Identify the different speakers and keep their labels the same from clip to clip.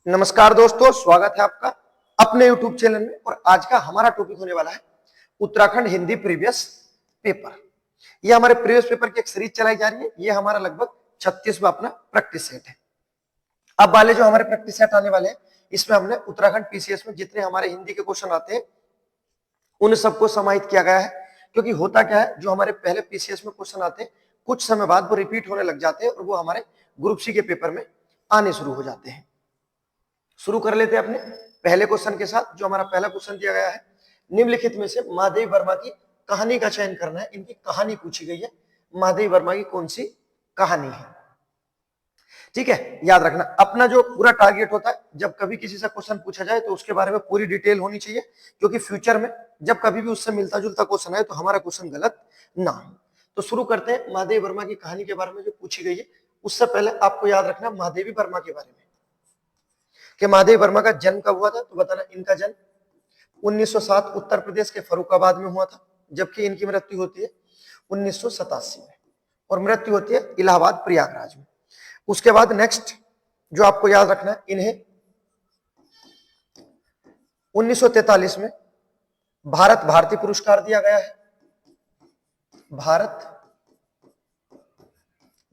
Speaker 1: नमस्कार दोस्तों, स्वागत है आपका अपने YouTube चैनल में। और आज का हमारा टॉपिक होने वाला है उत्तराखंड हिंदी प्रीवियस पेपर। ये हमारे प्रीवियस पेपर की एक सीरीज चलाई जा रही है। ये हमारा लगभग 36वां अपना प्रैक्टिस सेट है। अब वाले जो हमारे प्रैक्टिस सेट आने वाले हैं, इसमें हमने उत्तराखंड पीसीएस में जितने हमारे हिंदी के क्वेश्चन आते हैं उन सबको समाहित किया गया है। क्योंकि होता क्या है, जो हमारे पहले पीसीएस में क्वेश्चन आते हैं कुछ समय बाद वो रिपीट होने लग जाते हैं और वो हमारे ग्रुप सी के पेपर में आने शुरू हो जाते हैं। शुरू कर लेते हैं अपने पहले क्वेश्चन के साथ। जो हमारा पहला क्वेश्चन दिया गया है, निम्नलिखित में से महादेवी वर्मा की कहानी का चयन करना है। इनकी कहानी पूछी गई है, महादेवी वर्मा की कौन सी कहानी है। ठीक है, याद रखना अपना जो पूरा टारगेट होता है, जब कभी किसी से क्वेश्चन पूछा जाए तो उसके बारे में पूरी डिटेल होनी चाहिए, क्योंकि फ्यूचर में जब कभी भी उससे मिलता जुलता क्वेश्चन आए तो हमारा क्वेश्चन गलत ना हो। तो शुरू करते हैं महादेवी वर्मा की कहानी के बारे में जो पूछी गई है। उससे पहले आपको याद रखना महादेवी वर्मा के बारे में कि महादेवी वर्मा का जन्म कब हुआ था। तो बताना इनका जन्म 1907 उत्तर प्रदेश के फरुखाबाद में हुआ था, जबकि इनकी मृत्यु होती है 1987 में और मृत्यु होती है इलाहाबाद प्रयागराज में। उसके बाद नेक्स्ट जो आपको याद रखना है, इन्हें 1943 में भारत भारती पुरस्कार दिया गया है। भारत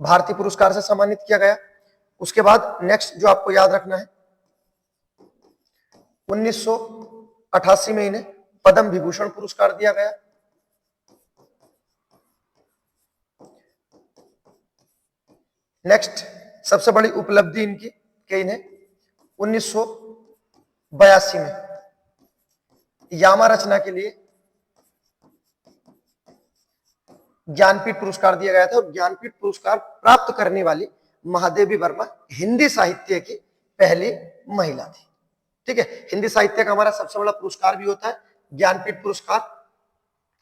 Speaker 1: भारती पुरस्कार से सम्मानित किया गया। उसके बाद नेक्स्ट जो आपको याद रखना है, 1988 में इन्हें पद्म विभूषण पुरस्कार दिया गया। नेक्स्ट सबसे बड़ी उपलब्धि इनकी कि इन्हें 1982 में यामा रचना के लिए ज्ञानपीठ पुरस्कार दिया गया था। और ज्ञानपीठ पुरस्कार प्राप्त करने वाली महादेवी वर्मा हिंदी साहित्य की पहली महिला थी। ठीक है, हिंदी साहित्य का हमारा सबसे बड़ा पुरस्कार भी होता है ज्ञानपीठ पुरस्कार,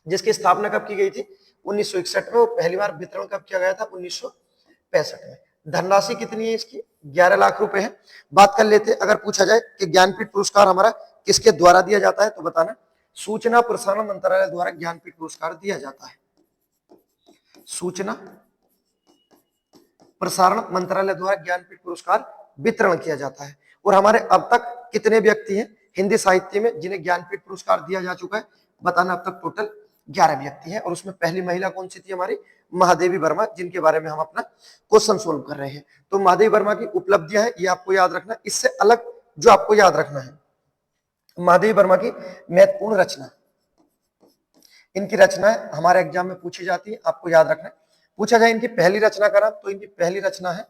Speaker 1: जिसकी स्थापना कब की गई थी 1961 में। और पहली बार वितरण कब किया गया था 1965 में। धनराशि कितनी है इसकी, 11 लाख रुपए है। बात कर लेते हैं, अगर पूछा जाए कि ज्ञानपीठ पुरस्कार हमारा किसके द्वारा दिया जाता है, तो बताना सूचना प्रसारण मंत्रालय द्वारा ज्ञानपीठ पुरस्कार दिया जाता है। सूचना प्रसारण मंत्रालय द्वारा ज्ञानपीठ पुरस्कार वितरण किया जाता है। और हमारे अब तक कितने व्यक्ति हैं हिंदी साहित्य में जिन्हें ज्ञानपीठ पुरस्कार दिया जा चुका है, बताना अब तक टोटल 11 व्यक्ति हैं। और उसमें पहली महिला कौन सी थी, हमारी महादेवी वर्मा, जिनके बारे में हम अपना क्वेश्चन सोल्व कर रहे हैं। तो महादेवी वर्मा की उपलब्धियां हैं, ये आपको याद रखना। इससे अलग जो आपको याद रखना है, महादेवी वर्मा की महत्वपूर्ण रचना, इनकी रचनाएं हमारे एग्जाम में पूछी जाती है, आपको याद रखना है। पूछा जाए इनकी पहली रचना का नाम, तो इनकी पहली रचना है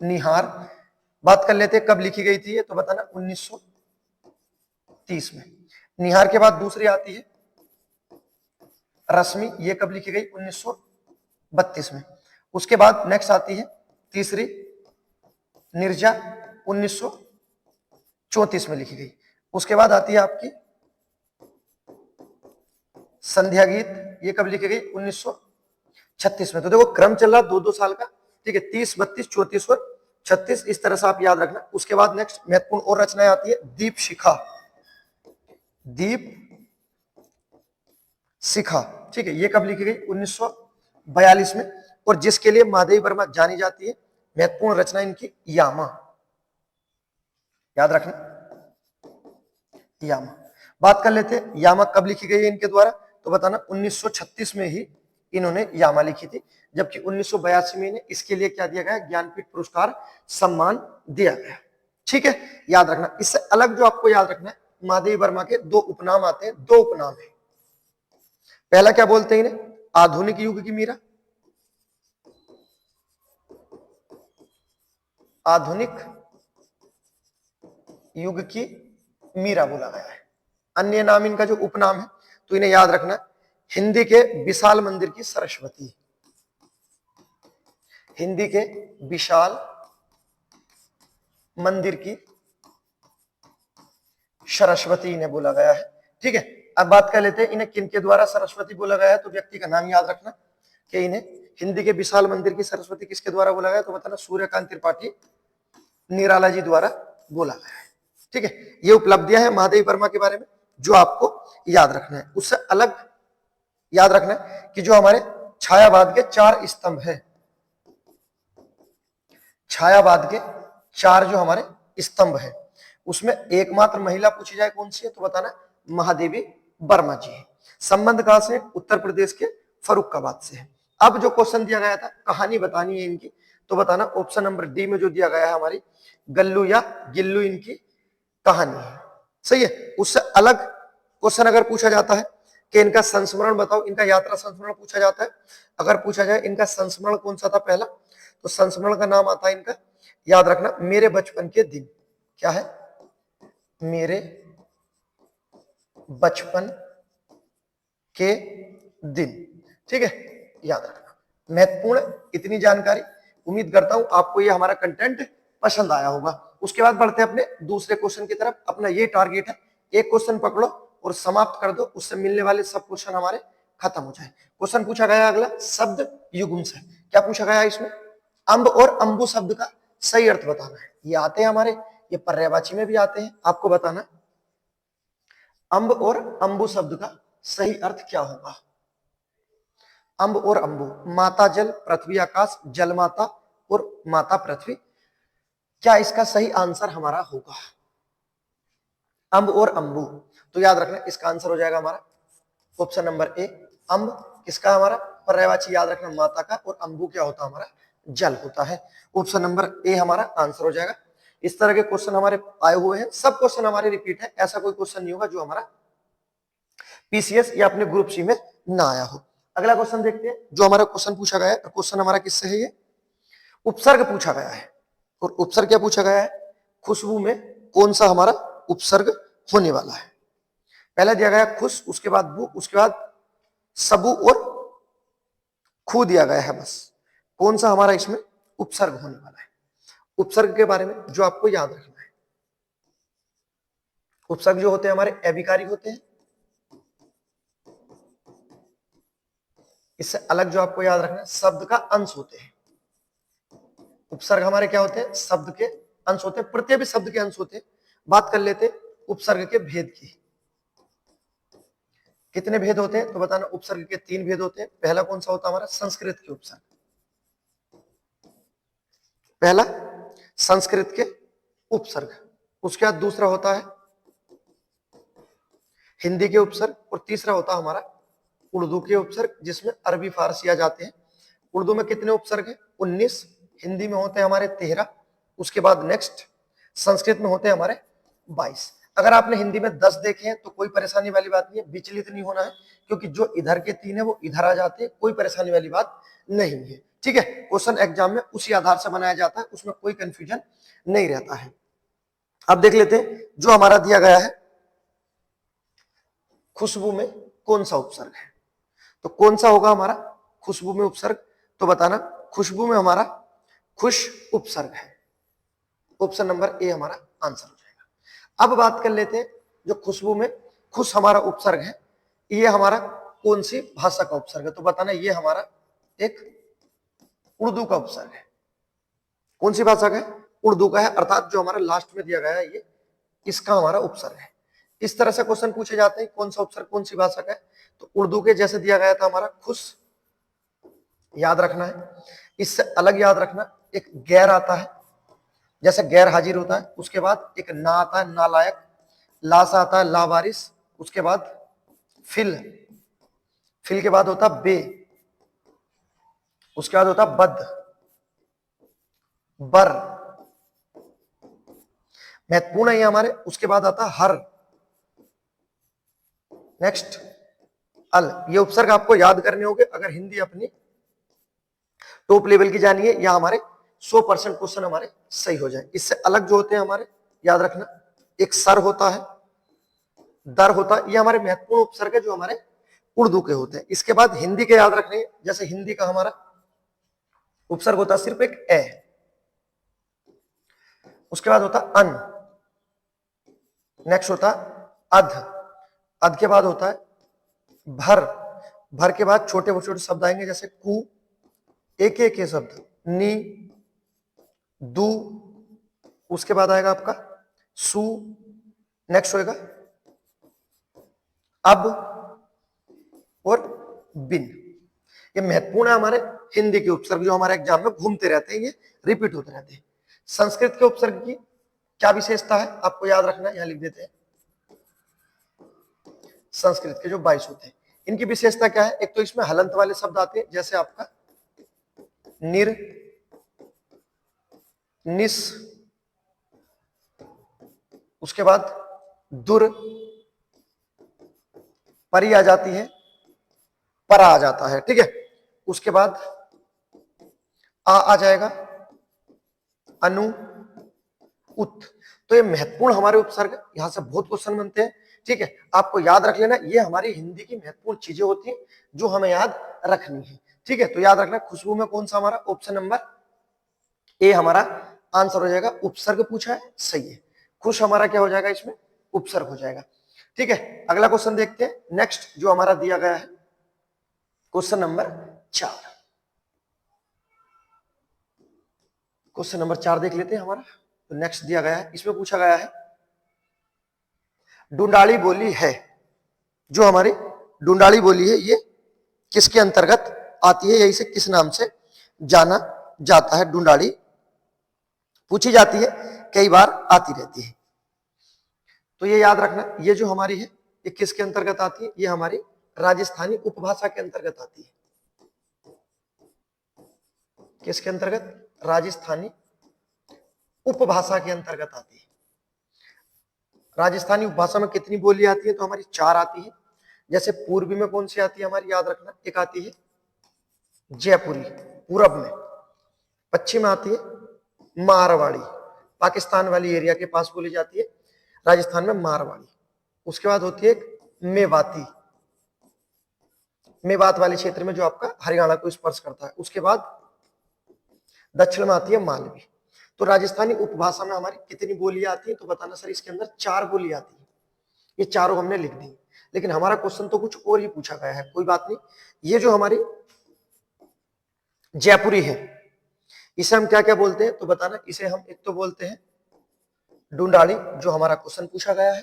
Speaker 1: निहार। बात कर लेते हैं कब लिखी गई थी, तो बताना 1930 में। निहार के बाद दूसरी आती है रश्मि, ये कब लिखी गई 1932 में। उसके बाद नेक्स्ट आती है तीसरी निर्जा, 1934 में लिखी गई। उसके बाद आती है आपकी संध्या गीत, ये कब लिखी गई 1936 में। तो देखो क्रम चल रहा 2-2 साल का। ठीक है, 30, 32, 34 और 36, इस तरह से आप याद रखना। उसके बाद नेक्स्ट महत्वपूर्ण और रचनाएं आती है दीप शिखा, दीप शिखा। ठीक है, ये कब लिखी गई 1942 में। और जिसके लिए महादेवी वर्मा जानी जाती है, महत्वपूर्ण रचना इनकी यामा, याद रखना यामा। बात कर लेते हैं यामा कब लिखी गई है इनके द्वारा, तो बताना 1936 में ही इन्होंने यामा लिखी थी। जबकि 1982 में इन्हें इसके लिए क्या दिया गया, ज्ञानपीठ पुरस्कार सम्मान दिया गया। ठीक है, याद रखना। इससे अलग जो आपको याद रखना है, महादेवी वर्मा के 2 उपनाम आते हैं, 2 उपनाम है। पहला क्या बोलते हैं इन्हें, आधुनिक युग की मीरा, आधुनिक युग की मीरा बोला गया है। अन्य नाम इनका जो उपनाम है, तो इन्हें याद रखना, हिंदी के विशाल मंदिर की सरस्वती, हिंदी के विशाल मंदिर की सरस्वती इन्हें बोला गया है। ठीक है, अब बात कर लेते हैं इन्हें किनके द्वारा सरस्वती बोला गया है। तो व्यक्ति का नाम याद रखना कि इन्हें हिंदी के विशाल मंदिर की सरस्वती किसके द्वारा बोला गया, तो बताना सूर्यकांत त्रिपाठी निराला जी द्वारा बोला गया है। ठीक है, ये उपलब्धियां हैं महादेवी वर्मा के बारे में जो आपको याद रखना है। उससे अलग याद रखना है कि जो हमारे छायावाद के 4 स्तंभ है, छायावाद के 4 जो हमारे स्तंभ है उसमें एकमात्र महिला पूछी जाए कौन सी है तो बताना महादेवी वर्मा जी है। संबंध कहां से? उत्तर प्रदेश के फर्रुखाबाद से है। अब जो क्वेश्चन दिया गया था कहानी बतानी है इनकी तो बताना ऑप्शन नंबर डी में जो दिया गया है हमारी गल्लू या गिल्लू इनकी कहानी है। सही है। उससे अलग क्वेश्चन अगर पूछा जाता है कि इनका संस्मरण बताओ, इनका यात्रा संस्मरण पूछा जाता है। अगर पूछा जाए इनका संस्मरण कौन सा था पहला तो संस्मरण का नाम आता है इनका, याद रखना, मेरे बचपन के दिन। क्या है? मेरे बचपन के दिन। ठीक है, याद रखना, महत्वपूर्ण इतनी जानकारी। उम्मीद करता हूं आपको ये हमारा कंटेंट पसंद आया होगा। उसके बाद बढ़ते हैं अपने दूसरे क्वेश्चन की तरफ। अपना ये टारगेट है एक क्वेश्चन पकड़ो और समाप्त कर दो, उससे मिलने वाले सब क्वेश्चन हमारे खत्म हो जाए। क्वेश्चन पूछा गया अगला शब्द युग्म से। क्या पूछा गया इसमें? अम्ब और अंबु शब्द का सही अर्थ बताना है। ये आते हैं हमारे, ये पर्यायवाची में भी आते हैं, आपको बताना अम्ब और अंबु शब्द का सही अर्थ क्या होगा। अम्ब और अंबु, माता जल, पृथ्वी आकाश, जल माता और माता पृथ्वी। क्या इसका सही आंसर हमारा होगा अम्ब और अंबु? तो याद रखना इसका आंसर हो जाएगा हमारा ऑप्शन नंबर ए अम्ब। किसका? हमारा पर्यायवाची, याद रखना माता का, और अंबु क्या होता है हमारा? जल होता है। ऑप्शन नंबर ए हमारा आंसर हो जाएगा। इस तरह के क्वेश्चन हमारे आए हुए हैं, सब क्वेश्चन हमारे रिपीट है, ऐसा कोई क्वेश्चन नहीं होगा जो हमारा पीसीएस या अपने ग्रुप सी में ना आया हो। अगला क्वेश्चन देखते हैं जो हमारा क्वेश्चन पूछा गया है। क्वेश्चन हमारा किससे है? ये उपसर्ग पूछा गया है। और उपसर्ग क्या पूछा गया है? खुशबू में कौन सा हमारा उपसर्ग होने वाला है? पहले दिया गया खुश, उसके बाद बू, उसके बाद सबू और खू दिया गया है। बस कौन सा हमारा इसमें उपसर्ग होने वाला है? उपसर्ग के बारे में जो आपको याद रखना है, उपसर्ग जो होते हैं हमारे अभिकारी होते हैं। इससे अलग जो आपको याद रखना है शब्द का अंश होते हैं। उपसर्ग हमारे क्या होते हैं? शब्द के अंश होते हैं, प्रत्यय भी शब्द के अंश होते हैं। बात कर लेते हैं उपसर्ग के भेद की। कितने भेद होते हैं तो बताना। उपसर्ग के 3 भेद होते हैं। पहला कौन सा होता है हमारा? संस्कृत के उपसर्ग। पहला संस्कृत के उपसर्ग, उसके बाद दूसरा होता है हिंदी के उपसर्ग, और तीसरा होता है हमारा उर्दू के उपसर्ग, जिसमें अरबी फारसी आ जाते हैं। उर्दू में कितने उपसर्ग हैं? 19। हिंदी में होते हैं हमारे 13। उसके बाद नेक्स्ट संस्कृत में होते हैं हमारे 22। अगर आपने हिंदी में 10 देखे हैं तो कोई परेशानी वाली बात नहीं है, विचलित नहीं होना है, क्योंकि जो इधर के 3 है वो इधर आ जाते हैं, कोई परेशानी वाली बात नहीं है। ठीक है, क्वेश्चन एग्जाम में उसी आधार से बनाया जाता है, उसमें कोई कंफ्यूजन नहीं रहता है। अब देख लेते हैं जो हमारा दिया गया है खुशबू में कौन सा उपसर्ग है। तो कौन सा होगा हमारा खुशबू में उपसर्ग? तो बताना खुशबू में हमारा खुश उपसर्ग है। ऑप्शन नंबर ए हमारा आंसर हो जाएगा। अब बात कर लेते हैं जो खुशबू में खुश हमारा उपसर्ग है, ये हमारा कौन सी भाषा का उपसर्ग है? तो बताना ये हमारा एक उर्दू का उपसर्ग है। कौन सी भाषा का है? उर्दू का है, अर्थात जो हमारा लास्ट में दिया गया है ये इसका हमारा उपसर्ग है। इस तरह से क्वेश्चन पूछे जाते हैं कौन सा उपसर्ग कौन सी भाषा का है। तो उर्दू के जैसे दिया गया था हमारा खुश, याद रखना है। इससे अलग याद रखना एक गैर आता है, जैसे गैर हाजिर होता है, उसके बाद एक ना आता है नालायक, लास आता है लावारिस, उसके बाद फिल, फिल के बाद होता बे, उसके बाद होता बद, बर, महत्वपूर्ण है ये हमारे। उसके बाद आता हर, नेक्स्ट अल। ये उपसर्ग आपको याद करने होंगे अगर हिंदी अपनी टॉप लेवल की जानी है या हमारे 100% क्वेश्चन हमारे सही हो जाए। इससे अलग जो होते हैं हमारे, याद रखना एक सर होता है, दर होता है, ये हमारे महत्वपूर्ण उपसर्ग है जो हमारे उर्दू के होते हैं। इसके बाद हिंदी के याद रखने, जैसे हिंदी का हमारा उपसर्ग होता है सिर्फ एक ए, उसके बाद होता अन, नेक्स्ट होता अध, अध के बाद होता है भर, भर के बाद छोटे छोटे शब्द आएंगे जैसे कु, एक एक शब्द, नी, दू, उसके बाद आएगा आपका सु, नेक्स्ट होएगा अब और बिन। ये महत्वपूर्ण है हमारे हिंदी के उपसर्ग जो हमारे एग्जाम में घूमते रहते हैं, ये रिपीट होते रहते हैं। संस्कृत के उपसर्ग की क्या विशेषता है आपको याद रखना है, यहां लिख देते हैं। संस्कृत के जो 22 होते हैं इनकी विशेषता क्या है, एक तो इसमें हलंत वाले शब्द आते हैं, जैसे आपका निर, निस, उसके बाद दुर, परी आ जाती है, परा आ जाता है, ठीक है। उसके बाद आ जाएगा, अनु, उत। तो ये महत्वपूर्ण हमारे उपसर्ग, यहां से बहुत क्वेश्चन बनते हैं, ठीक है। आपको याद रख लेना, ये हमारी हिंदी की महत्वपूर्ण चीजें होती हैं जो हमें याद रखनी है, ठीक है। तो याद रखना, खुशबू में कौन सा हमारा ऑप्शन नंबर ए हमारा आंसर हो जाएगा। उपसर्ग पूछा है, सही है। खुश हमारा क्या हो जाएगा, इसमें उपसर्ग हो जाएगा, ठीक है। अगला क्वेश्चन देखते हैं नेक्स्ट जो हमारा दिया गया है, क्वेश्चन नंबर 4। क्वेश्चन नंबर 4 देख लेते हैं हमारा। तो नेक्स्ट दिया गया है, इसमें पूछा गया है डुंडाली बोली है, जो हमारी डुंडाली बोली है ये किसके अंतर्गत आती है, या इसे किस नाम से जाना जाता है। डुंडाली पूछी जाती है, कई बार आती रहती है। तो ये याद रखना, ये जो हमारी है ये किसके अंतर्गत आती है, ये हमारी राजस्थानी उपभाषा के अंतर्गत आती है। किसके अंतर्गत, राजस्थानी उपभाषा के अंतर्गत आती है। राजस्थानी उपभाषा में कितनी बोली आती है, तो हमारी 4 आती है। जैसे पूर्वी में कौन सी आती है हमारी, याद रखना, एक आती है जयपुरी पूरब में, पश्चिम में आती है मारवाड़ी, पाकिस्तान वाली एरिया के पास बोली जाती है, राजस्थान में मारवाड़ी। उसके बाद होती है एक मेवाती, मेवात वाले क्षेत्र में जो आपका हरियाणा को स्पर्श करता है। उसके बाद दक्षिण में आती है मालवी। तो राजस्थानी उपभाषा में हमारी कितनी बोलियां आती है, तो बताना सर इसके अंदर 4 बोली आती है। ये चारों हमने लिख दी, लेकिन हमारा क्वेश्चन तो कुछ और ही पूछा गया है, कोई बात नहीं। ये जो हमारी जयपुरी है इसे हम क्या क्या बोलते हैं, तो बताना, इसे हम एक तो बोलते हैं डुंडाली, जो हमारा क्वेश्चन पूछा गया है,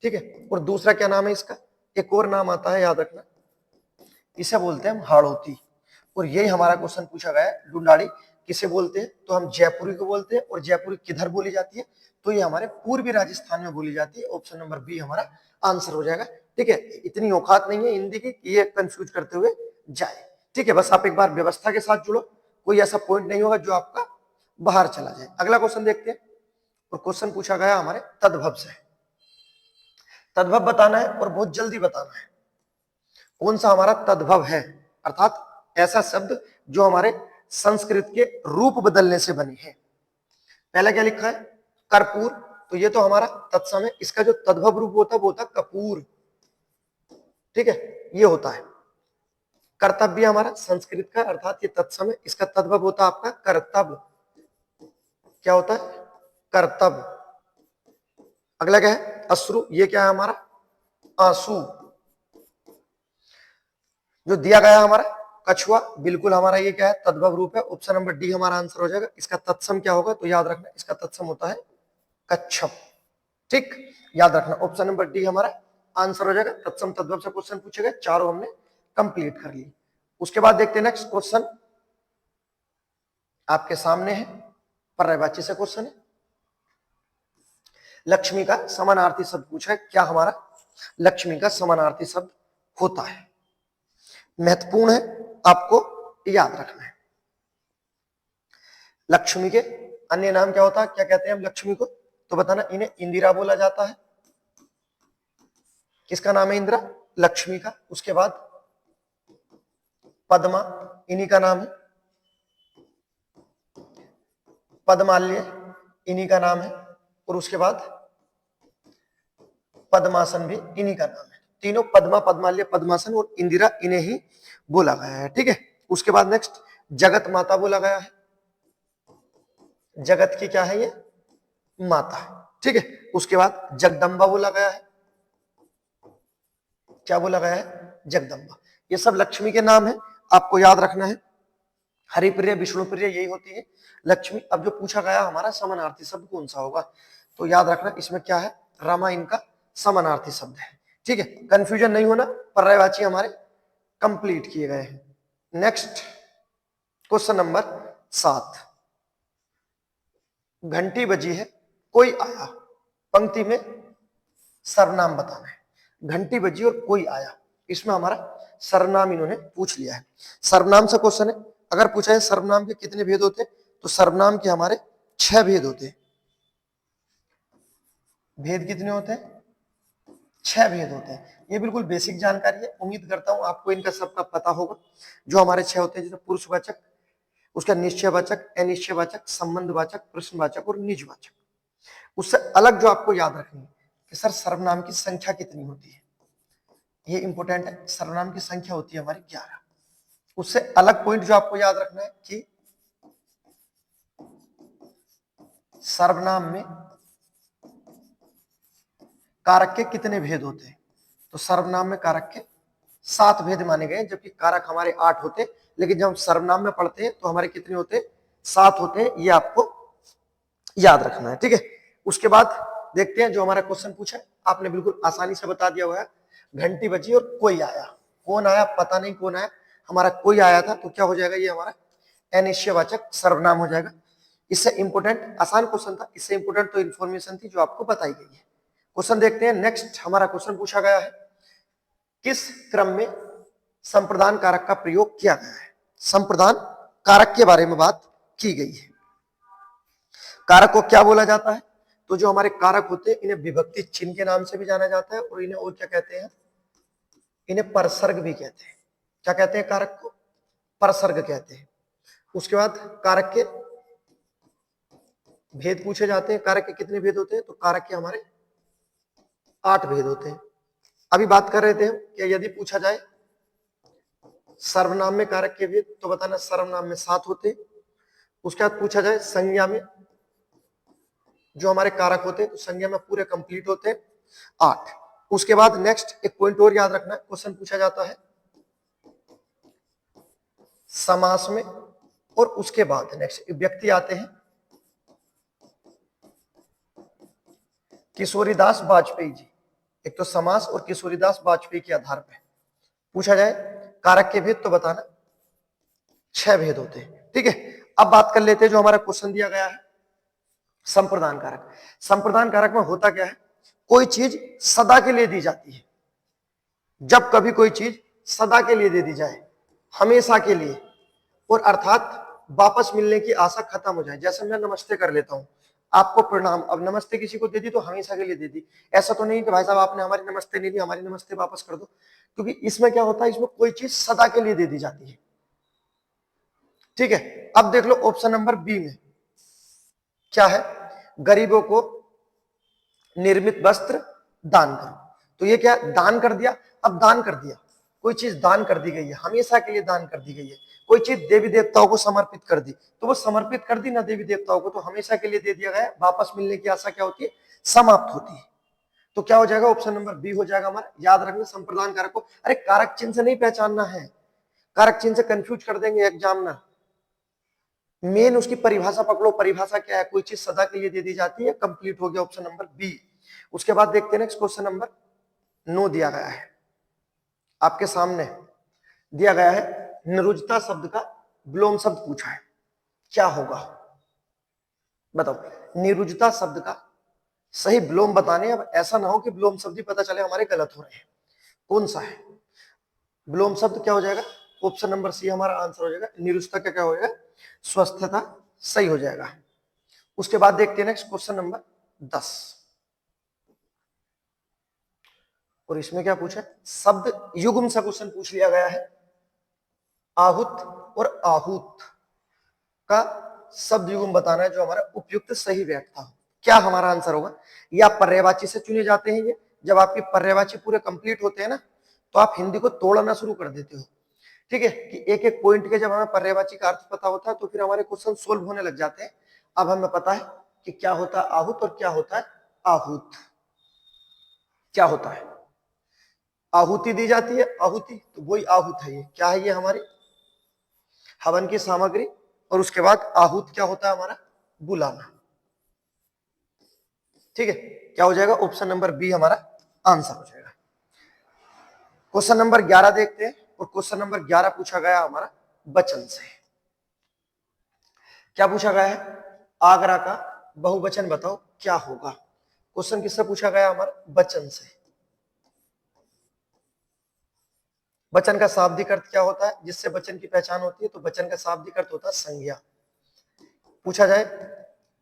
Speaker 1: ठीक है। और दूसरा क्या नाम है इसका, एक और नाम आता है, याद रखना, इसे बोलते हैं हम हाड़ौती। और यही हमारा क्वेश्चन पूछा गया है, डुंडाली किसे बोलते हैं, तो हम जयपुरी को बोलते हैं। और जयपुरी किधर बोली जाती है, तो ये हमारे पूर्वी राजस्थान में बोली जाती है। ऑप्शन नंबर बी हमारा आंसर हो जाएगा, ठीक है। इतनी औकात नहीं है हिंदी की कि ये कंफ्यूज करते हुए जाए, ठीक है। बस आप एक बार व्यवस्था के साथ जुड़ो, कोई ऐसा पॉइंट नहीं होगा जो आपका बाहर चला जाए। अगला क्वेश्चन देखते हैं, और क्वेश्चन पूछा गया हमारे तद्भव से। तद्भव बताना है और बहुत जल्दी बताना है, कौन सा हमारा तद्भव है, अर्थात ऐसा शब्द जो हमारे संस्कृत के रूप बदलने से बने हैं। पहला क्या लिखा है, कर्पूर, तो ये तो हमारा तत्सम है, इसका जो तद्भव रूप होता है वो होता है कपूर, ठीक है, ये होता है। कर्तव्य हमारा संस्कृत का, अर्थात ये तत्सम है, इसका तद्भव होता है आपका कर्तव्य। क्या होता है, कर्तव्य। अगला क्या है, अश्रु, ये क्या है हमारा, आंसू। जो दिया गया हमारा कछुआ, बिल्कुल हमारा ये क्या है, तद्भव रूप है। ऑप्शन नंबर डी हमारा आंसर हो जाएगा। इसका तत्सम क्या होगा, तो याद रखना, इसका तत्सम होता है कच्छप, ठीक, याद रखना। ऑप्शन नंबर डी हमारा आंसर हो जाएगा। तत्सम तद्भव से क्वेश्चन पूछे गए, चारों हमने कंप्लीट कर ली। उसके बाद देखते हैं नेक्स्ट क्वेश्चन, आपके सामने है, पर्यायवाची से क्वेश्चन है। लक्ष्मी का समानार्थी शब्द पूछा है, क्या हमारा लक्ष्मी का समानार्थी शब्द होता है, महत्वपूर्ण है, आपको याद रखना है। लक्ष्मी के अन्य नाम क्या होता है, क्या कहते हैं हम लक्ष्मी को, तो बताना, इन्हें इंदिरा बोला जाता है। किसका नाम है इंदिरा, लक्ष्मी का। उसके बाद पद्मा, इन्हीं का नाम है। पद्माल्य, इन्हीं का नाम है। और उसके बाद पद्मासन भी इन्हीं का नाम है। तीनों पद्मा, पद्माल्य, पद्मासन और इंदिरा, इन्हें ही बोला गया है, ठीक है। उसके बाद नेक्स्ट जगत माता बोला गया है, जगत की क्या है ये, माता है, ठीक है। उसके बाद जगदम्बा बोला गया है, क्या बोला गया है, जगदम्बा। ये सब लक्ष्मी के नाम है, आपको याद रखना है। हरिप्रिय, विष्णुप्रिय, यही होती है लक्ष्मी। अब जो पूछा गया हमारा समानार्थी शब्द कौन सा होगा, तो याद रखना, इसमें क्या है, रमा इनका समानार्थी शब्द है, ठीक है। कंफ्यूजन नहीं होना, पर्यायवाची हमारे कंप्लीट किए गए हैं। नेक्स्ट क्वेश्चन नंबर 7, घंटी बजी है, कोई आया, पंक्ति में सर्वनाम बताना है। घंटी बजी और कोई आया, इसमें हमारा सर्वनाम इन्होंने पूछ लिया है। सर्वनाम से क्वेश्चन है, अगर पूछा है सर्वनाम के कितने भेद होते हैं, तो सर्वनाम के हमारे 6 भेद होते हैं। भेद कितने होते हैं? 6 भेद होते हैं। ये बिल्कुल बेसिक जानकारी है, उम्मीद करता हूं आपको इनका सबका पता होगा। जो हमारे 6 होते हैं, जैसे पुरुषवाचक, उसका निश्चयवाचक, अनिश्चयवाचक, संबंधवाचक, प्रश्नवाचक और निजवाचक। उससे अलग जो आपको याद रखनी है कि सर सर्वनाम की संख्या कितनी होती है, ये इंपॉर्टेंट है। सर्वनाम की संख्या होती है हमारी 11। उससे अलग पॉइंट जो आपको याद रखना है कि सर्वनाम में कारक के कितने भेद होते हैं, तो सर्वनाम में कारक के 7 भेद माने गए, जबकि कारक हमारे 8 होते हैं। लेकिन जब हम सर्वनाम में पढ़ते हैं तो हमारे कितने होते हैं? 7 होते हैं। ये आपको याद रखना है, ठीक है। उसके बाद देखते हैं जो हमारा क्वेश्चन पूछा है, आपने बिल्कुल आसानी से बता दिया हुआ है। घंटी बजी और कोई आया, कौन आया पता नहीं कौन आया, हमारा कोई आया था, तो क्या हो जाएगा? ये हमारा अनिश्चयवाचक सर्वनाम हो जाएगा। इससे इंपोर्टेंट आसान क्वेश्चन था, इससे इंपोर्टेंट तो इंफॉर्मेशन थी जो आपको बताई गई है। क्वेश्चन देखते हैं। नेक्स्ट हमारा क्वेश्चन पूछा गया है, किस क्रम में संप्रदान कारक का प्रयोग किया गया है? संप्रदान कारक के बारे में बात की गई है। कारक को क्या बोला जाता है? तो जो हमारे कारक होते हैं, इन्हें विभक्ति चिन्ह के नाम से भी जाना जाता है, और इन्हें और क्या कहते हैं? इन्हें परसर्ग भी कहते हैं। क्या कहते हैं? कारक को परसर्ग कहते हैं। उसके बाद कारक के भेद पूछे जाते हैं। कारक के कितने भेद होते हैं? तो कारक के हमारे 8 भेद होते हैं। अभी बात कर रहे थे कि यदि पूछा जाए सर्वनाम में कारक के भेद, तो बताना सर्वनाम में 7 होते हैं। उसके बाद पूछा जाए संज्ञा में जो हमारे कारक होते हैं, तो संज्ञा में पूरे कंप्लीट होते हैं 8। उसके बाद नेक्स्ट एक पॉइंट और याद रखना है, क्वेश्चन पूछा जाता है समास में, और उसके बाद नेक्स्ट व्यक्ति आते हैं किशोरीदास वाजपेयी जी। एक तो समास और किशोरीदास वाजपेयी के आधार पर पूछा जाए कारक के भेद, तो बताना 6 भेद होते हैं, ठीक है। अब बात कर लेते हैं जो हमारा क्वेश्चन दिया गया है संप्रदान कारक। संप्रदान कारक में होता क्या है? कोई चीज सदा के लिए दी जाती है। जब कभी कोई चीज सदा के लिए दे दी जाए, हमेशा के लिए, और अर्थात वापस मिलने की आशा खत्म हो जाए, जैसे मैं नमस्ते कर लेता हूं, आपको प्रणाम, अब नमस्ते किसी को दे दी तो हमेशा के लिए दे दी। ऐसा तो नहीं कि भाई साहब आपने हमारी नमस्ते नहीं ली, हमारी नमस्ते वापस कर दो, क्योंकि इसमें क्या होता है, इसमें कोई चीज सदा के लिए दे दी जाती है, ठीक है। अब देख लो ऑप्शन नंबर बी में क्या है? गरीबों को निर्मित वस्त्र दान करो। तो ये क्या दान कर दिया? अब दान कर दिया, कोई चीज दान कर दी गई है, हमेशा के लिए दान कर दी गई है। कोई चीज देवी देवताओं को समर्पित कर दी, तो वो समर्पित कर दी ना देवी देवताओं को, तो हमेशा के लिए दे दिया गया, वापस मिलने की आशा क्या होती है? समाप्त होती है। तो क्या हो जाएगा? ऑप्शन नंबर बी हो जाएगा हमारा। याद रखना संप्रदान कारक को, अरे कारक चिन्ह से नहीं पहचानना है, कारक चिन्ह से कंफ्यूज कर देंगे एग्जामिनर। मेन उसकी परिभाषा पकड़ो, परिभाषा क्या है? कोई चीज सदा के लिए दे दी जाती है, कंप्लीट हो गया ऑप्शन नंबर बी। उसके बाद देखते हैं नेक्स्ट क्वेश्चन नंबर 9 दिया गया है आपके सामने, दिया गया है निरुजता शब्द का विलोम शब्द पूछा है, क्या होगा बताओ? निरुजता शब्द का सही विलोम बताने। अब ऐसा ना हो कि विलोम शब्द ही पता चले हमारे गलत हो रहे हैं, कौन सा है विलोम शब्द? क्या हो जाएगा? ऑप्शन नंबर सी हमारा आंसर हो जाएगा। निरुजता का क्या हो जाएगा? स्वस्थता, सही हो जाएगा। उसके बाद देखते हैं नेक्स्ट क्वेश्चन नंबर 10, और इसमें क्या पूछा है? शब्द युग्म सा क्वेश्चन पूछ लिया गया है। आहुत और आहूत का शब्द युग्म बताना है जो हमारा उपयुक्त सही बैठता हो। क्या हमारा आंसर होगा? या पर्यायवाची से चुने जाते हैं ये, जब आपके पर्यायवाची पूरे कंप्लीट होते हैं ना, तो आप हिंदी को तोड़ना शुरू कर देते हो, ठीक है, कि एक एक पॉइंट के जब हमें पर्यायवाची का अर्थ पता होता है तो फिर हमारे क्वेश्चन सोल्व होने लग जाते हैं। अब हमें पता है कि क्या होता है आहुत और क्या होता है आहूत। क्या होता है? आहुति दी जाती है, आहुति, तो वही आहूत है। ये क्या है? ये हमारी हवन की सामग्री, और उसके बाद आहूत क्या होता है हमारा? बुलाना, ठीक है। क्या हो जाएगा? ऑप्शन नंबर बी हमारा आंसर हो जाएगा। क्वेश्चन नंबर 11 देखते हैं, और क्वेश्चन नंबर 11 पूछा गया हमारा वचन से। क्या पूछा गया है? आगरा का बहुवचन बताओ। क्या होगा? क्वेश्चन किससे पूछा गया? हमारा वचन से। वचन का शाब्दिक अर्थ क्या होता है? जिससे वचन की पहचान होती है, तो वचन का शाब्दिक अर्थ होता है संज्ञा। पूछा जाए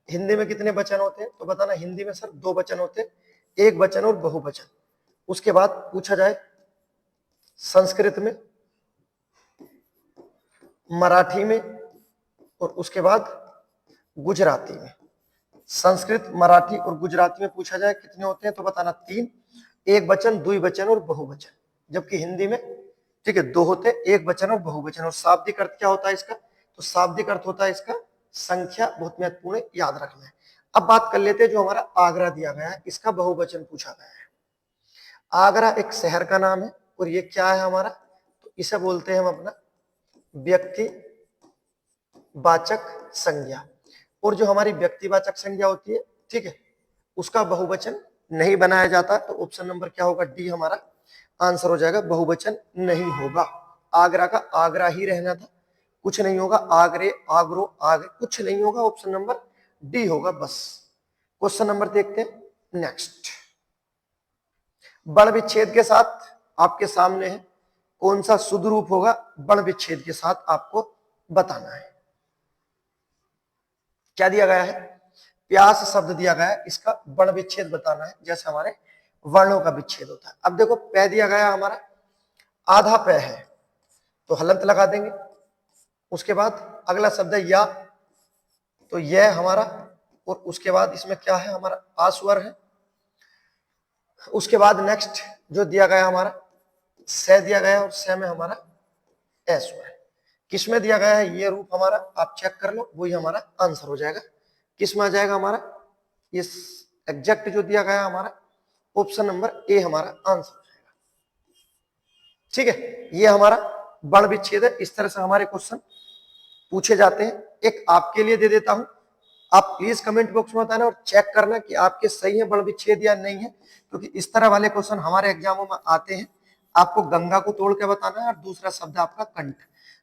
Speaker 1: हिंदी में कितने वचन होते हैं, तो बताना हिंदी में सर 2 वचन होते हैं, एक वचन और बहुवचन। उसके बाद पूछा जाए संस्कृत में, मराठी में और उसके बाद गुजराती में। संस्कृत, मराठी और गुजराती में पूछा जाए कितने होते हैं, तो बताना 3, एक वचन, द्विवचन और बहुवचन। जबकि हिंदी में ठीक है 2 होते हैं, एक वचन और बहुवचन। और शाब्दिक अर्थ क्या होता है इसका? तो शाब्दिक अर्थ होता है इसका संख्या। बहुत महत्वपूर्ण है, याद रखना है। अब बात कर लेते हैं जो हमारा आगरा दिया गया है, इसका बहुवचन पूछा गया है। आगरा एक शहर का नाम है और ये क्या है हमारा? तो इसे बोलते हैं हम अपना व्यक्तिवाचक संज्ञा। और जो हमारी व्यक्तिवाचक संज्ञा होती है, ठीक है, उसका बहुवचन नहीं बनाया जाता। तो ऑप्शन नंबर क्या होगा? डी हमारा आंसर हो जाएगा, बहुवचन नहीं होगा। आगरा का आगरा ही रहना था, कुछ नहीं होगा। आगरे, आगरो, आगरे कुछ नहीं होगा। ऑप्शन नंबर डी होगा बस। क्वेश्चन नंबर देखते हैं नेक्स्ट। बड़ विच्छेद के साथ आपके सामने है, कौन सा शुद्ध रूप होगा? बड़ विच्छेद के साथ आपको बताना है। क्या दिया गया है? प्यास शब्द दिया गया है, इसका वर्ण विच्छेद बताना है, जैसे हमारे वर्णों का विच्छेद होता है। अब देखो पै दिया गया हमारा, आधा पै है तो हलंत लगा देंगे। उसके बाद अगला शब्द है या, तो यह हमारा, और उसके बाद इसमें क्या है? हमारा आस्वर है। उसके बाद नेक्स्ट जो दिया गया हमारा से दिया गया, और से में हमारा ऐस्वर है। किसमें दिया गया है ये रूप हमारा? आप चेक कर लो, वही हमारा आंसर हो जाएगा। किस में आ जाएगा हमारा? इस एग्जैक्ट जो दिया गया हमारा ऑप्शन नंबर ए हमारा आंसर हो जाएगा। ठीक है, ये हमारा वर्ण विच्छेद है। इस तरह से हमारे क्वेश्चन पूछे जाते हैं। एक आपके लिए दे देता हूं, आप प्लीज कमेंट बॉक्स में बताना और चेक करना कि आपके सही है वर्ण विच्छेद या नहीं है, क्योंकि इस तरह वाले क्वेश्चन हमारे एग्जामों में आते हैं। आपको गंगा को तोड़ के बताना है और दूसरा शब्द आपका कंठ,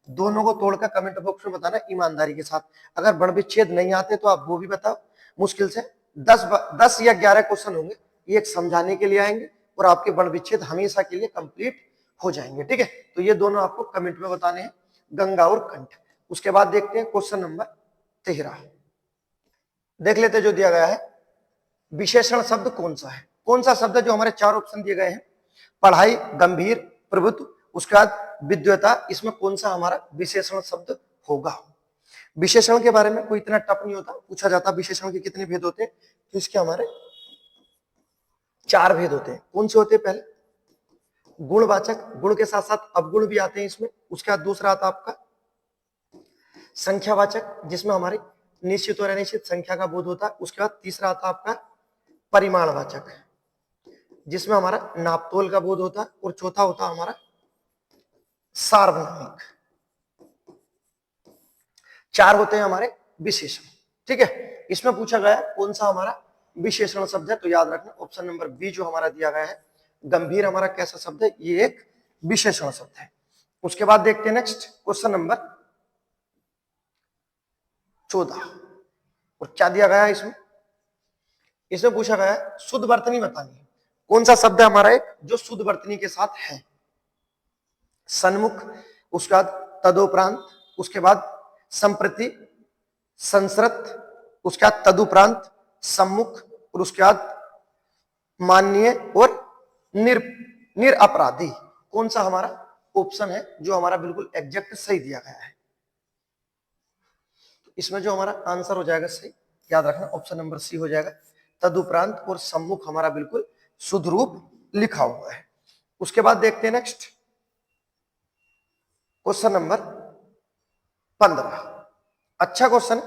Speaker 1: दोनों को तोड़कर कमेंट बॉक्स में बताना ईमानदारी के साथ। अगर वर्ण विच्छेद नहीं आते तो आप वो भी बताओ। मुश्किल से 10 या 11 क्वेश्चन होंगे, ये एक समझाने के लिए आएंगे और आपके वर्ण विच्छेद हमेशा के लिए कंप्लीट हो जाएंगे। ठीक है, तो ये दोनों आपको कमेंट में बताने हैं, गंगा और कंठ। उसके बाद देखते हैं क्वेश्चन नंबर 13। देख लेते जो दिया गया है, विशेषण शब्द कौन सा है? कौन सा शब्द है? जो हमारे 4 ऑप्शन दिए गए हैं, पढ़ाई, गंभीर, प्रभुत्व, उसके बाद विद्वता, इसमें कौन सा हमारा विशेषण शब्द होगा? विशेषण के बारे में कोई इतना टफ नहीं होता, पूछा जाता विशेषण के कितने भेद होते हैं, तो इसके हमारे 4 भेद होते हैं। कौन से होते हैं? पहले गुणवाचक, गुण के साथ साथ अवगुण भी आते हैं इसमें। उसके बाद दूसरा आता आपका संख्यावाचक, जिसमें हमारी निश्चित और अनिश्चित संख्या का बोध होता है। उसके बाद तीसरा आता आपका परिमाणवाचक, जिसमें हमारा नापतोल का बोध होता है। और चौथा होता हमारा सार्वनामिक। 4 होते हैं हमारे विशेषण। ठीक है, इसमें पूछा गया है कौन सा हमारा विशेषण शब्द है, तो याद रखना ऑप्शन नंबर बी जो हमारा दिया गया है, गंभीर हमारा कैसा शब्द है? ये एक विशेषण शब्द है। उसके बाद देखते हैं नेक्स्ट क्वेश्चन नंबर 14। और क्या दिया गया है इसमें? इसमें पूछा गया है शुद्ध वर्तनी बतानी है। कौन सा शब्द है हमारा एक जो शुद्ध वर्तनी के साथ है? सन्मुख, उसके बाद तदोपरांत, उसके बाद संप्रति, संसृत, उसके बाद तदुपरांत सम्मुख, और उसके बाद माननीय और निरपराधी। कौन सा हमारा ऑप्शन है जो हमारा बिल्कुल एग्जैक्ट सही दिया गया है? तो इसमें जो हमारा आंसर हो जाएगा सही, याद रखना ऑप्शन नंबर सी हो जाएगा। तदुपरांत और सम्मुख हमारा बिल्कुल शुद्ध रूप लिखा हुआ है। उसके बाद देखते हैं नेक्स्ट क्वेश्चन नंबर 15। अच्छा क्वेश्चन,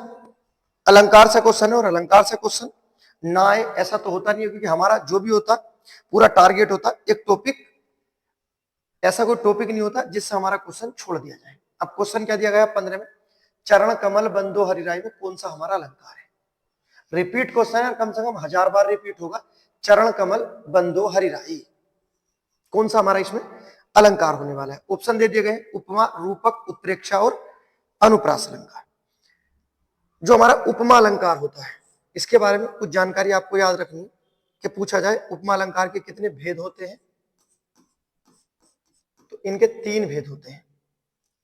Speaker 1: अलंकार से क्वेश्चन है, और अलंकार से क्वेश्चन ना आए ऐसा तो होता नहीं है, क्योंकि हमारा जो भी होता पूरा टारगेट होता एक टॉपिक, ऐसा कोई टॉपिक नहीं होता जिससे हमारा क्वेश्चन छोड़ दिया जाए। अब क्वेश्चन क्या दिया गया 15 में? चरण कमल बंदो हरिराई में कौन सा हमारा अलंकार है? रिपीट क्वेश्चन है, कम से कम 1000 बार रिपीट होगा। चरण कमल बंदो हरिराई, कौन सा हमारा इसमें अलंकार होने वाला है? ऑप्शन दे दिए गए, उपमा, रूपक, उत्प्रेक्षा और अनुप्रास अलंकार। जो हमारा उपमा अलंकार होता है इसके बारे में कुछ जानकारी आपको याद रखनी है कि पूछा जाए उपमा अलंकार के कितने भेद होते हैं, तो इनके 3 भेद होते हैं।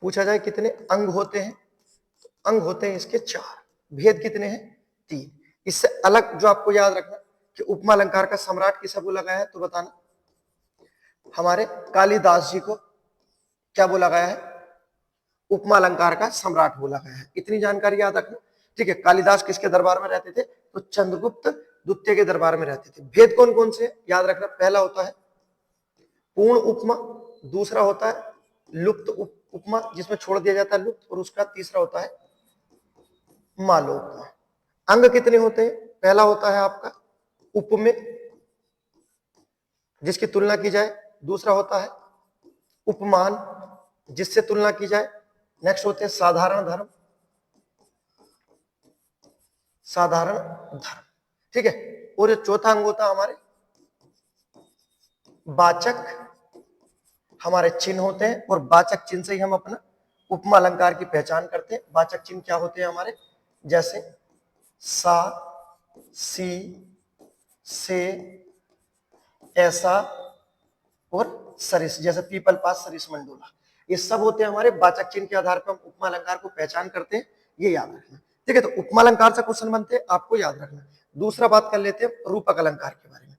Speaker 1: पूछा जाए कितने अंग होते हैं, तो अंग होते हैं इसके 4। भेद कितने हैं? 3। इससे अलग जो आपको याद रखना कि उपमा अलंकार का सम्राट किसे बोला गया है, तो बताना। हमारे कालिदास जी को क्या बोला गया है? उपमा अलंकार का सम्राट बोला गया है। इतनी जानकारी याद रखना, ठीक है। कालिदास किसके दरबार में रहते थे? तो चंद्रगुप्त द्वितीय के दरबार में रहते थे। भेद कौन कौन से याद रखना? पहला होता है पूर्ण उपमा, दूसरा होता है लुप्त उपमा जिसमें छोड़ दिया जाता है लुप्त, और उसका तीसरा होता है मालोपमा। अंग कितने होते हैं? पहला होता है आपका उपमेय जिसकी तुलना की जाए, दूसरा होता है उपमान जिससे तुलना की जाए, नेक्स्ट होते हैं साधारण धर्म, साधारण धर्म, ठीक है। और ये चौथा अंग होता है हमारे वाचक, हमारे चिन्ह होते हैं, और वाचक चिन्ह से ही हम अपना उपमा अलंकार की पहचान करते हैं। वाचक चिन्ह क्या होते हैं हमारे? जैसे सा, सी, से, ऐसा और सरिस, जैसे पीपल पास, सरिस मंडोला, ये सब होते हैं हमारे वाचक चिन्ह के आधार पर हम उपमा अलंकार को पहचान करते हैं। ये याद रखना, ठीक है। तो उपमा अलंकार से क्वेश्चन बनते हैं, आपको याद रखना। दूसरा बात कर लेते हैं रूपक अलंकार के बारे में।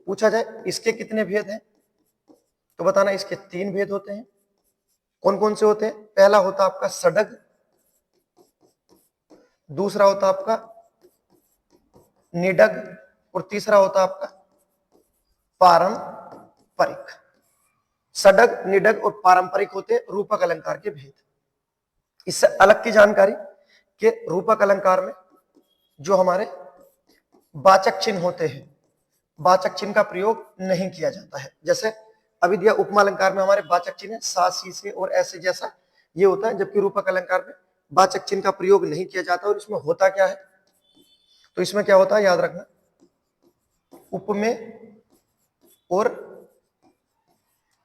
Speaker 1: पूछा जाए इसके कितने भेद हैं, तो बताना इसके 3 भेद होते हैं। कौन कौन से होते हैं? पहला होता है आपका षडग, दूसरा होता आपका निडग, और तीसरा होता आपका पारंपरिक। षडग, निडग और पारंपरिक होते हैं रूपक अलंकार के भेद। इससे अलग की जानकारी कि रूपक अलंकार में जो हमारे वाचक चिन्ह होते हैं, वाचक चिन्ह का प्रयोग नहीं किया जाता है। जैसे अभी दिया उपमा अलंकार में हमारे वाचक चिन्ह है सा, सी, से और ऐसे जैसा, ये होता है, जबकि रूपक अलंकार में वाचक चिन्ह का प्रयोग नहीं किया जाता। और इसमें होता क्या है? तो इसमें क्या होता है याद रखना, उपमेय और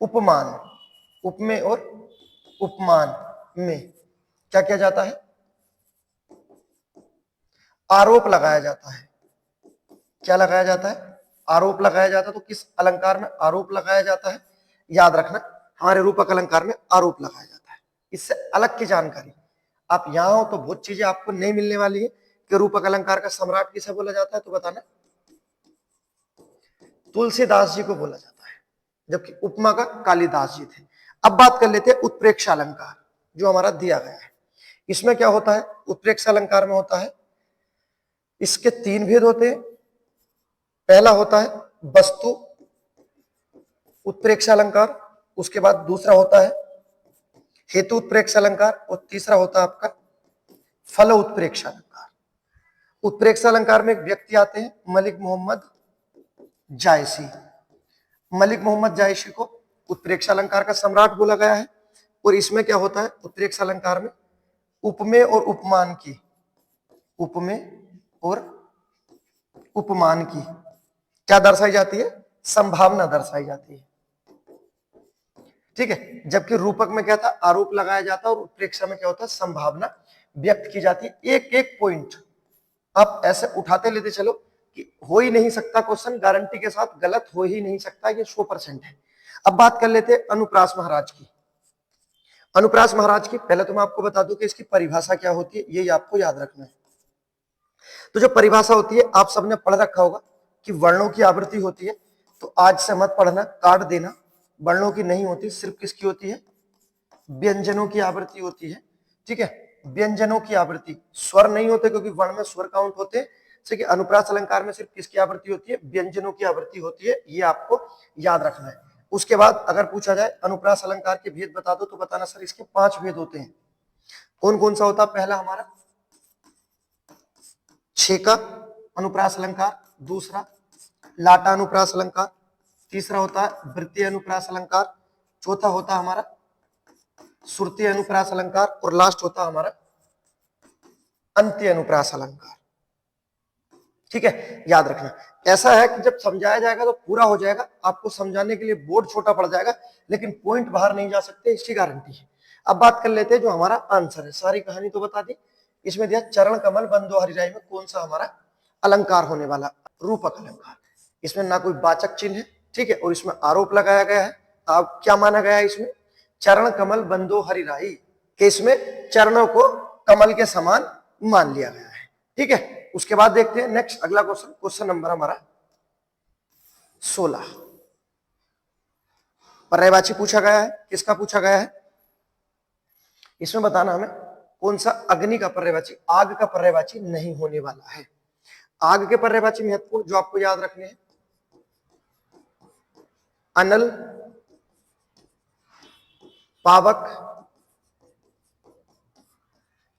Speaker 1: उपमान, उपमेय और उपमान में क्या किया जाता है? आरोप लगाया जाता है। क्या लगाया जाता है? आरोप लगाया जाता है। तो किस अलंकार में आरोप लगाया जाता है? याद रखना, हमारे रूपक अलंकार में आरोप लगाया जाता है। इससे अलग की जानकारी, आप यहां हो तो बहुत चीजें आपको नहीं मिलने वाली है कि रूपक अलंकार का सम्राट किसे बोला जाता है, तो बताना तुलसीदास जी को बोला जाता है, जबकि उपमा का कालिदास जी थे। अब बात कर लेते हैं उत्प्रेक्षा अलंकार जो हमारा दिया गया है। इसमें क्या होता है? उत्प्रेक्षा अलंकार में होता है, इसके 3 भेद होते हैं। पहला होता है वस्तु उत्प्रेक्षा अलंकार, उसके बाद दूसरा होता है हेतु उत्प्रेक्षा अलंकार, और तीसरा होता है आपका फल उत्प्रेक्षा अलंकार। उत्प्रेक्षा अलंकार में एक व्यक्ति आते हैं मलिक मोहम्मद जायसी। मलिक मोहम्मद जायसी को उत्प्रेक्षा अलंकार का सम्राट बोला गया है। और इसमें क्या होता है? उत्प्रेक्षा अलंकार में उपमेय और उपमान की, उपमेय और उपमान की क्या दर्शाई जाती है? संभावना दर्शाई जाती है, ठीक है। जबकि रूपक में क्या था? आरोप लगाया जाता है, और उत्प्रेक्षा में क्या होता है? संभावना व्यक्त की जाती है। एक एक पॉइंट आप ऐसे उठाते लेते चलो कि हो ही नहीं सकता क्वेश्चन, गारंटी के साथ गलत हो ही नहीं सकता, ये 100% है। अब बात कर लेते हैं अनुप्रास महाराज की। अनुप्रास महाराज की पहले तो मैं आपको बता दूं कि इसकी परिभाषा क्या होती है, ये आपको याद रखना है। तो जो परिभाषा होती है आप सबने पढ़ रखा होगा कि वर्णों की आवृत्ति होती है। तो आज से मत पढ़ना, काट देना। वर्णों की नहीं होती, सिर्फ किसकी होती है? व्यंजनों की आवृत्ति होती है, ठीक है। व्यंजनों की आवृत्ति, स्वर नहीं होते क्योंकि वर्ण में स्वर काउंट होते हैं। जैसे कि अनुप्रास अलंकार में सिर्फ किसकी आवृत्ति होती है? व्यंजनों की आवृत्ति होती है, ये आपको याद रखना है। उसके बाद अगर पूछा जाए अनुप्रास अलंकार के भेद बता दो, तो बताना सर इसके 5 भेद होते हैं। कौन कौन सा होता है? पहला हमारा छेका अनुप्रास अलंकार, दूसरा लाटा अनुप्रास अलंकार, तीसरा होता है वृत्तीय अनुप्रास अलंकार, चौथा होता है हमारा श्रुति अनुप्रास अलंकार, और लास्ट होता है हमारा अंत्य अनुप्रास अलंकार, ठीक है। याद रखना, ऐसा है कि जब समझाया जाएगा तो पूरा हो जाएगा। आपको समझाने के लिए बोर्ड छोटा पड़ जाएगा, लेकिन पॉइंट बाहर नहीं जा सकते, इसकी गारंटी है। अब बात कर लेते हैं जो हमारा आंसर है। सारी कहानी तो बता दी। इसमें दिया चरण कमल बंदो हरिराई में कौन सा हमारा अलंकार होने वाला, रूपक अलंकार। इसमें ना कोई वाचक चिन्ह है, ठीक है, और इसमें आरोप लगाया गया है। अब क्या माना गया है इसमें? चरण कमल बंदो हरिराई, कि इसमें चरणों को कमल के समान मान लिया गया है, ठीक है। उसके बाद देखते हैं नेक्स्ट अगला क्वेश्चन, क्वेश्चन नंबर हमारा 16। पर्यायवाची पूछा गया है, किसका पूछा गया है? इसमें बताना हमें कौन सा अग्नि का पर्यायवाची, आग का पर्यायवाची नहीं होने वाला है। आग के पर्यायवाची महत्वपूर्ण जो आपको याद रखने हैं, अनल, पावक,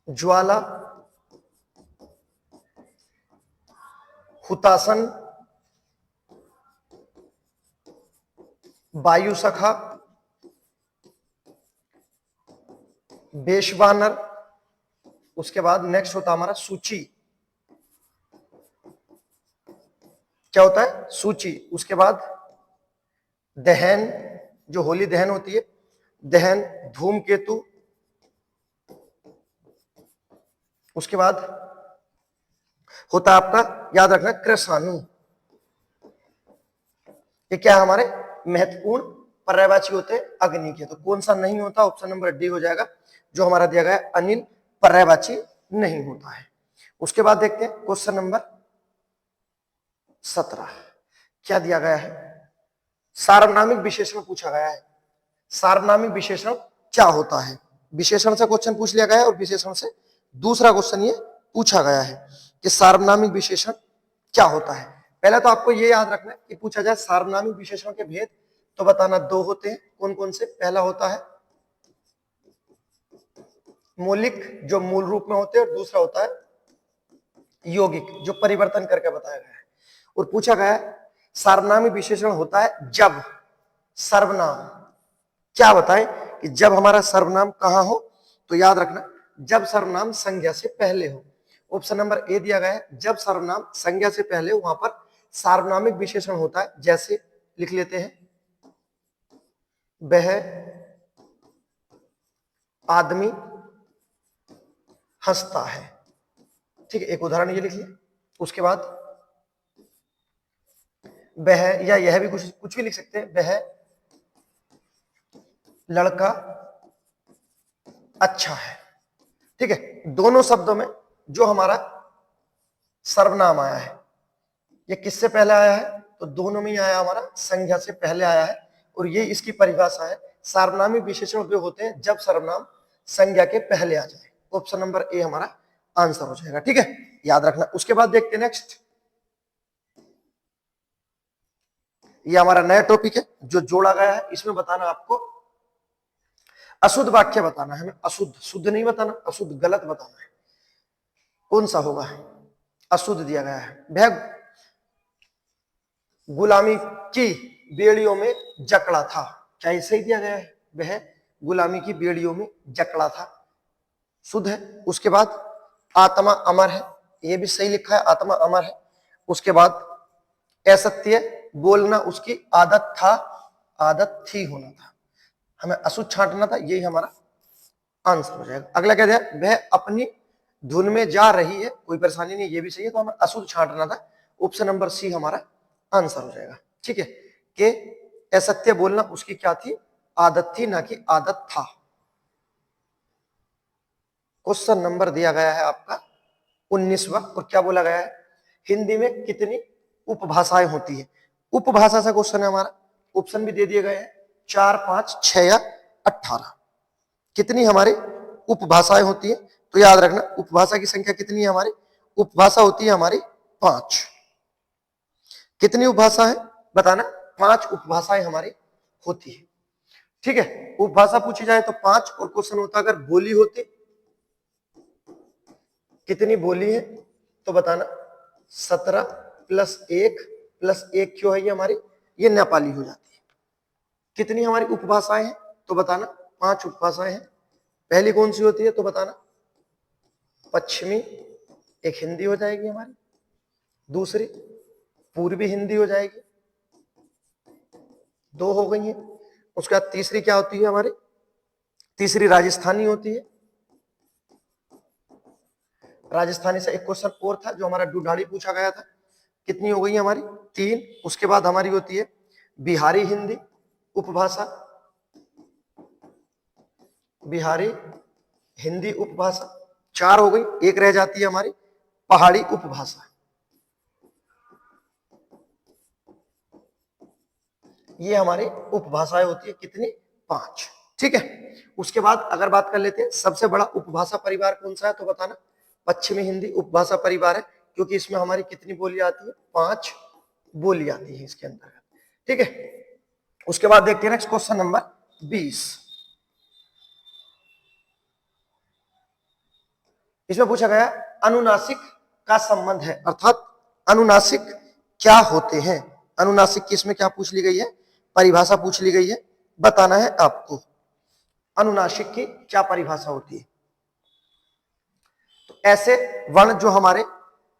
Speaker 1: ज्वाला, हुतासन, वायु सखा, बेशवानर, उसके बाद नेक्स्ट होता हमारा सूची। क्या होता है? सूची। उसके बाद दहन, जो होली दहन होती है, दहन, धूमकेतु, उसके बाद होता है आपका, याद रखना, कृषाणु। ये क्या हमारे महत्वपूर्ण पर्यायवाची होते हैं अग्नि के। तो कौन सा नहीं होता? ऑप्शन नंबर डी हो जाएगा, जो हमारा दिया गया है अनिल पर्यायवाची नहीं होता है। उसके बाद देखते हैं क्वेश्चन नंबर 17। क्या दिया गया है? सार्वनामिक विशेषण पूछा गया है। सार्वनामिक विशेषण क्या होता है? विशेषण से क्वेश्चन पूछ लिया गया है और विशेषण से दूसरा क्वेश्चन ये पूछा गया है कि सार्वनामिक विशेषण क्या होता है। पहले तो आपको ये याद रखना है कि पूछा जाए सार्वनामिक विशेषण के भेद, तो बताना दो होते हैं। कौन कौन से? पहला होता है मौलिक, जो मूल रूप में होते हैं, और दूसरा होता है यौगिक, जो परिवर्तन करके बताया गया है। और पूछा गया है सार्वनामिक विशेषण होता है जब सर्वनाम, क्या बताएं कि जब हमारा सर्वनाम कहां हो, तो याद रखना जब सर्वनाम संज्ञा से पहले हो। ऑप्शन नंबर ए दिया गया है, जब सर्वनाम संज्ञा से पहले हो वहां पर सार्वनामिक विशेषण होता है। जैसे लिख लेते हैं, वह आदमी हंसता है, ठीक है, एक उदाहरण ये लिख लिया। उसके बाद वह, या यह भी कुछ भी लिख सकते हैं, वह लड़का अच्छा है, ठीक है। दोनों शब्दों में जो हमारा सर्वनाम आया है, ये किससे पहले आया है? तो दोनों में ही आया, हमारा संज्ञा से पहले आया है। और ये इसकी परिभाषा है, सार्वनामिक विशेषण वे होते हैं जब सर्वनाम संज्ञा के पहले आ जाए। ऑप्शन नंबर ए हमारा आंसर हो जाएगा, ठीक है, याद रखना। उसके बाद देखते हैं नेक्स्ट, ये हमारा नया टॉपिक है जो जोड़ा गया है। इसमें बताना आपको अशुद्ध वाक्य बताना है हमें, अशुद्ध, शुद्ध नहीं बताना, अशुद्ध गलत बताना है। कौन सा होगा? अशुद्ध दिया गया है, वह गुलामी की बेड़ियों में जकड़ा था। क्या ऐसे ही दिया गया है? वह गुलामी की बेड़ियों में जकड़ा था, शुद्ध है। उसके बाद आत्मा अमर है, यह भी सही लिखा है, आत्मा अमर है। उसके बाद असत्य बोलना उसकी आदत था, आदत थी होना था, हमें अशुद्ध छांटना था, यही हमारा आंसर हो जाएगा। अगला क्या दिया? वह अपनी धुन में जा रही है, कोई परेशानी नहीं, ये भी सही है, तो हमें अशुद्ध छांटना था। ऑप्शन नंबर सी हमारा आंसर हो जाएगा, ठीक है, कि असत्य बोलना उसकी क्या थी? आदत थी, ना कि आदत था। क्वेश्चन नंबर दिया गया है आपका 19वां, और क्या बोला गया है? हिंदी में कितनी उपभाषाएं होती है? उपभाषा से क्वेश्चन है हमारा, ऑप्शन भी दे दिए गए हैं, 4, 5, 6 या 18। कितनी हमारी उपभाषाएं होती है? तो याद रखना उपभाषा की संख्या कितनी है हमारी? उपभाषा होती है हमारी 5। कितनी उपभाषा है बताना? 5 उपभाषाएं हमारी होती है, ठीक है। उपभाषा पूछी जाए तो 5, और क्वेश्चन होता अगर बोली होती, कितनी बोली है? तो बताना 17 + 1 + 1 क्यों है ये हमारी? ये नेपाली हो जाती है। कितनी हमारी उपभाषाएं हैं? तो बताना 5 उपभाषाएं हैं। पहली कौन सी होती है? तो बताना पश्चिमी, एक हिंदी हो जाएगी हमारी, दूसरी पूर्वी हिंदी हो जाएगी, 2 हो गई है। उसके बाद तीसरी क्या होती है हमारी? तीसरी राजस्थानी होती है, राजस्थानी से एक क्वेश्चन और था जो हमारा ढूढ़ाड़ी पूछा गया था। कितनी हो गई हमारी? 3। उसके बाद हमारी होती है बिहारी हिंदी उपभाषा, बिहारी हिंदी उपभाषा 4 हो गई। एक रह जाती है हमारी पहाड़ी उपभाषा। ये हमारी उपभाषाएं होती है कितनी? 5। ठीक है। उसके बाद अगर बात कर लेते हैं सबसे बड़ा उपभाषा परिवार कौन सा है, तो बताना। पश्चिमी हिंदी उपभाषा परिवार है, क्योंकि इसमें हमारी कितनी बोली आती है? 5 बोली आती है इसके अंतर्गत। ठीक है। उसके बाद देखते हैं नेक्स्ट क्वेश्चन नंबर 20। इसमें पूछा गया अनुनासिक का संबंध है, अर्थात अनुनासिक क्या होते हैं। अनुनासिक की इसमें क्या पूछ ली गई है? परिभाषा पूछ ली गई है। बताना है आपको अनुनासिक की क्या परिभाषा होती है। तो ऐसे वर्ण जो हमारे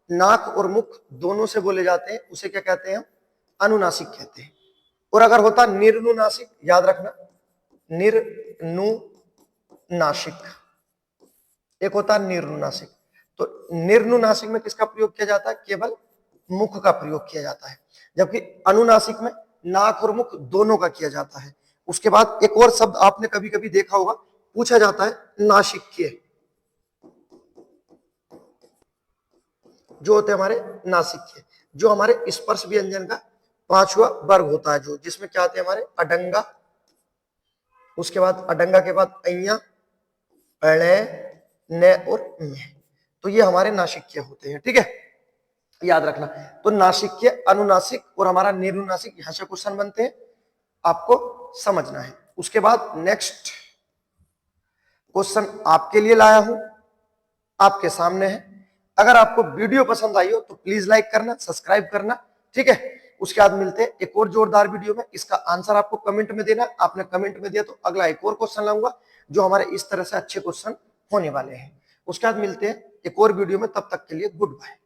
Speaker 1: नाक और मुख दोनों से बोले जाते हैं उसे क्या कहते हैं? हम अनुनासिक कहते हैं। और अगर होता निर्नुनासिक, याद रखना, निर्नुनासिक, एक होता निर्नुनासिक। तो निर्नुनासिक में किसका प्रयोग किया जाता है? केवल मुख का प्रयोग किया जाता है, जबकि अनुनासिक में नाक और मुख दोनों का किया जाता है। उसके बाद एक और शब्द आपने कभी कभी देखा होगा, पूछा जाता है नासिक्य, जो होते हैं हमारे नासिक्य, जो हमारे स्पर्श व्यंजन का 5वां वर्ग होता है, जो जिसमें क्या आते हैं हमारे अडंगा, उसके बाद अडंगा के बाद अइया, अणे, न और में। तो ये हमारे नासिक्य होते हैं। ठीक है, याद रखना। तो नासिक्य, अनुनासिक और हमारा निर्नुनासिक, यहां से क्वेश्चन बनते हैं, आपको समझना है। उसके बाद नेक्स्ट क्वेश्चन आपके लिए लाया हूं, आपके सामने है। अगर आपको वीडियो पसंद आई हो तो प्लीज लाइक करना, सब्सक्राइब करना। ठीक है। उसके बाद मिलते हैं एक और जोरदार वीडियो में। इसका आंसर आपको कमेंट में देना। आपने कमेंट में दिया तो अगला एक और क्वेश्चन लाऊंगा जो हमारे इस तरह से अच्छे क्वेश्चन होने वाले हैं। उसके बाद मिलते हैं एक और वीडियो में, तब तक के लिए गुड बाय।